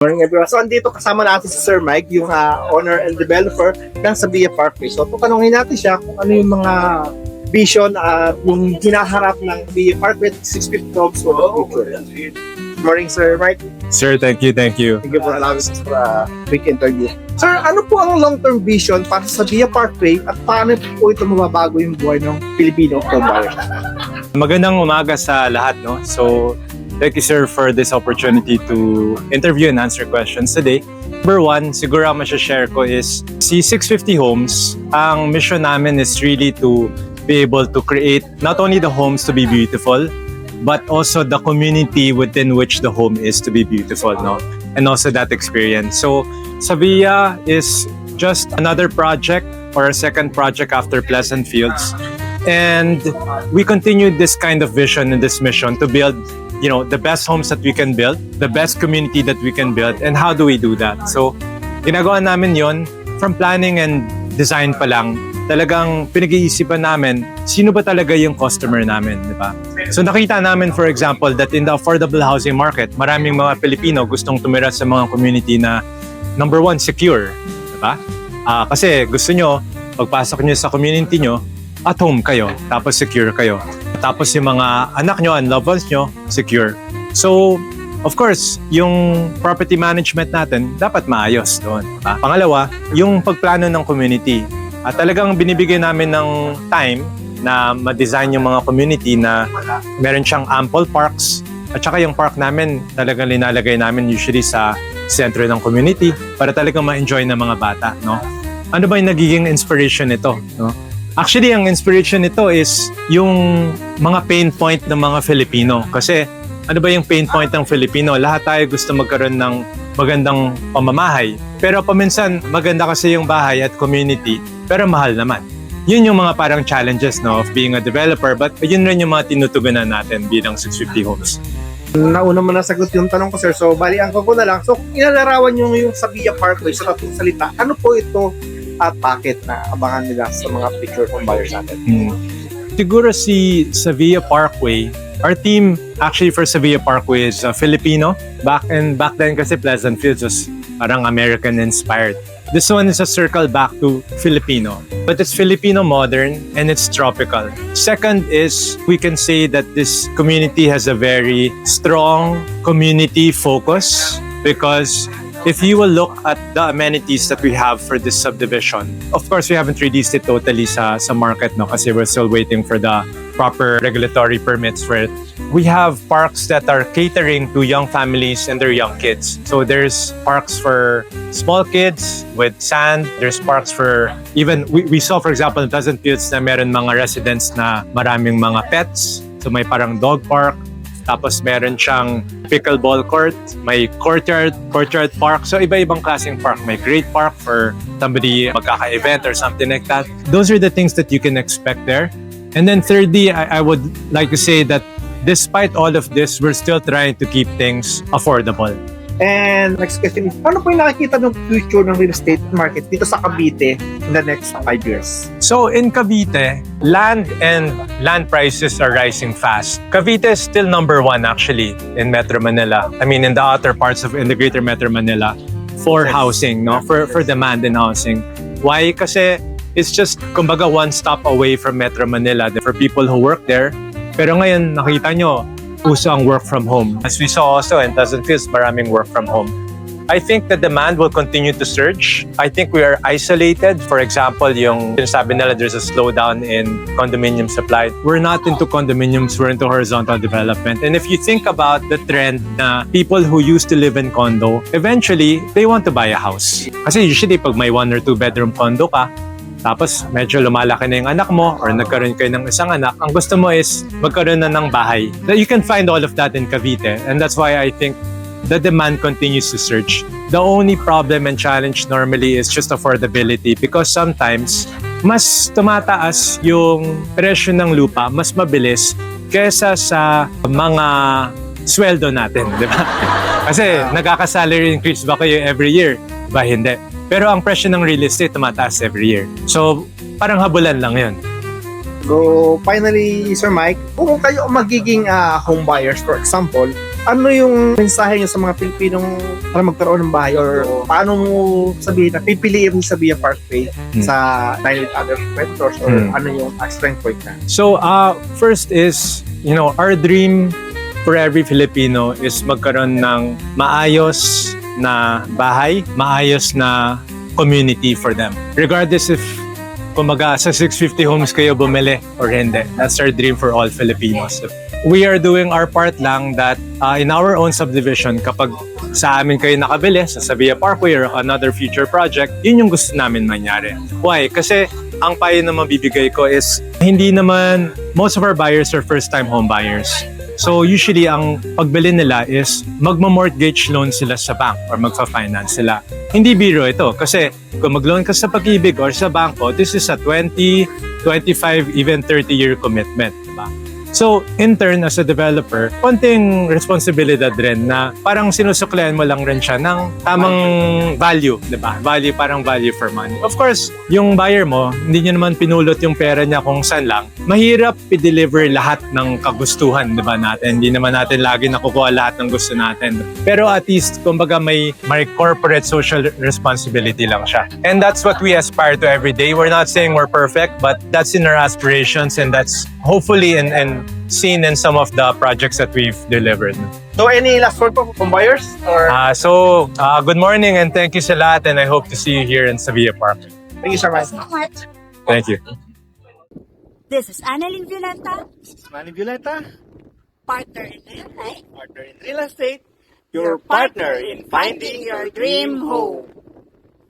Morning everyone. So andito kasama natin si Sir Mike, yung owner and developer ng Sevilla Parkway. So tutanungin natin siya kung ano yung mga vision at yung hinaharap ng Sevilla Parkway 650 homes for the future. Good morning Sir Mike. Sir, thank you. Thank you for allowing us for a quick interview. Sir, ano po ang long-term vision para sa Sevilla Parkway at paano po ito mababago yung buhay ng Pilipino homebuyer? Magandang umaga sa lahat, no? So, thank you, sir, for this opportunity to interview and answer questions today. Number one, siguro ang share ko is si 650 Homes, ang mission namin is really to be able to create not only the homes to be beautiful, but also the community within which the home is to be beautiful, no? And also that experience. So, Sevilla is just another project or a second project after Pleasant Fields. And we continue this kind of vision and this mission to build, you know, the best homes that we can build, the best community that we can build, and how do we do that? So, ginagawa namin yon from planning and design pa lang. Talagang pinag-iisipan namin, sino ba talaga yung customer namin, di ba? So nakita namin, for example, that in the affordable housing market, maraming mga Pilipino gustong tumira sa mga community na, number one, secure, di ba? Kasi gusto nyo, pagpasok nyo sa community nyo, at home kayo, tapos secure kayo. Tapos yung mga anak nyo and loved ones nyo, secure. So, of course, yung property management natin, dapat maayos doon. Diba? Pangalawa, yung pagplano ng community. At talagang binibigyan namin ng time na ma-design yung mga community na meron siyang ample parks. At saka yung park namin, talagang linalagay namin usually sa sentro ng community para talagang ma-enjoy ng mga bata. No? Ano ba yung nagiging inspiration nito? No? Actually, ang inspiration nito is yung mga pain point ng mga Filipino. Kasi ano ba yung pain point ng Filipino? Lahat tayo gusto magkaroon ng magandang pamamahay. Pero paminsan, maganda kasi yung bahay at community, pero mahal naman. Yun yung mga parang challenges, no, of being a developer, but yun rin yung mga tinutugunan natin bilang 650 Homes. Nauna mo na sagot yung tanong ko, sir. So, balian ko na lang. So, kung inalarawan nyo yung Sevilla Parkway sa tatlong salita, ano po ito at bakit na abangan nila sa mga future home buyers natin? Siguro si Sevilla Parkway, our team actually for Sevilla Parkway is Filipino. Back then kasi Pleasant Fields was parang American inspired. This one is a circle back to Filipino, but it's Filipino modern and it's tropical. Second is we can say that this community has a very strong community focus because if you will look at the amenities that we have for this subdivision, of course, we haven't released it totally sa market, no, kasi we're still waiting for the proper regulatory permits for it. We have parks that are catering to young families and their young kids. So there's parks for small kids with sand. There's parks for even, we saw, for example, in Pleasant Fields na meron mga residents na maraming mga pets. So may parang dog park. Tapos meron siyang pickleball court, may courtyard park. So iba-ibang klaseng park. May great park for somebody magkaka-event or something like that. Those are the things that you can expect there. And then thirdly, I would like to say that despite all of this, we're still trying to keep things affordable. And next question is, ano po yung nakikita ng future ng real estate market dito sa Cavite in the next 5 years? So in Cavite, land prices are rising fast. Cavite is still number one actually in Metro Manila. I mean, in the outer parts in the greater Metro Manila for housing, no? For demand in housing. Why? Kasi it's just, kumbaga, one stop away from Metro Manila for people who work there. Pero ngayon, nakita nyo, uso ang work from home. As we saw also in Pleasant Fields, maraming work from home. I think the demand will continue to surge. I think we are isolated. For example, yung sinasabi nila there's a slowdown in condominium supply. We're not into condominiums, we're into horizontal development. And if you think about the trend na people who used to live in condo, eventually, they want to buy a house. Kasi usually, pag may 1 or 2 bedroom condo ka, tapos medyo lumalaki na yung anak mo or nagkaroon kayo ng isang anak, ang gusto mo is magkaroon na ng bahay. You can find all of that in Cavite, and that's why I think the demand continues to surge. The only problem and challenge normally is just affordability because sometimes mas tumataas yung presyo ng lupa, mas mabilis kesa sa mga sweldo natin, di ba? Kasi nagkaka-salary increase ba kayo every year? Ba hindi. Pero ang presyo ng real estate tumataas every year. So, parang habulan lang yun. So, finally, Sir Mike, kung kayo ang magiging home buyers, for example, Ano yung mensahe niyo sa mga Pilipinong para magkaroon ng bahay or paano mo sabihin na pipiliin mo sa Via Parkway sa dine with other vendors or ano yung strength point na? So, first is, our dream for every Filipino is magkaroon ng maayos na bahay, maayos na community for them. Regardless if kumaga sa 650 homes kayo bumili or hindi. That's our dream for all Filipinos. We are doing our part lang that in our own subdivision, kapag sa amin kayo nakabili, sa Via Parkway or another future project, yun yung gusto namin mangyari. Why? Kasi ang payo na mabibigay ko is hindi naman, most of our buyers are first-time home buyers. So usually ang pagbili nila is magma-mortgage loan sila sa bank or magfa-finance sila. Hindi biro ito kasi kung mag-loan ka sa Pag-ibig or sa bangko, this is a 20, 25, even 30-year commitment. Diba? So, in turn, as a developer, konting responsibilidad rin na parang sinusuklian mo lang rin siya ng tamang value, di ba? Parang value for money. Of course, yung buyer mo, hindi niya naman pinulot yung pera niya kung saan lang. Mahirap i-deliver lahat ng kagustuhan, di ba, natin? Hindi naman natin lagi nakukuha lahat ng gusto natin. Pero at least, kumbaga may corporate social responsibility lang siya. And that's what we aspire to every day. We're not saying we're perfect, but that's in our aspirations and that's hopefully and seen in some of the projects that we've delivered. So any last word po from buyers? Or Good morning and thank you sa lahat and I hope to see you here in Via Park. thank you so much. Thank you. This is Annalyn Violeta, Manny Violeta, partner in real life. partner in real estate, your partner in finding your dream home.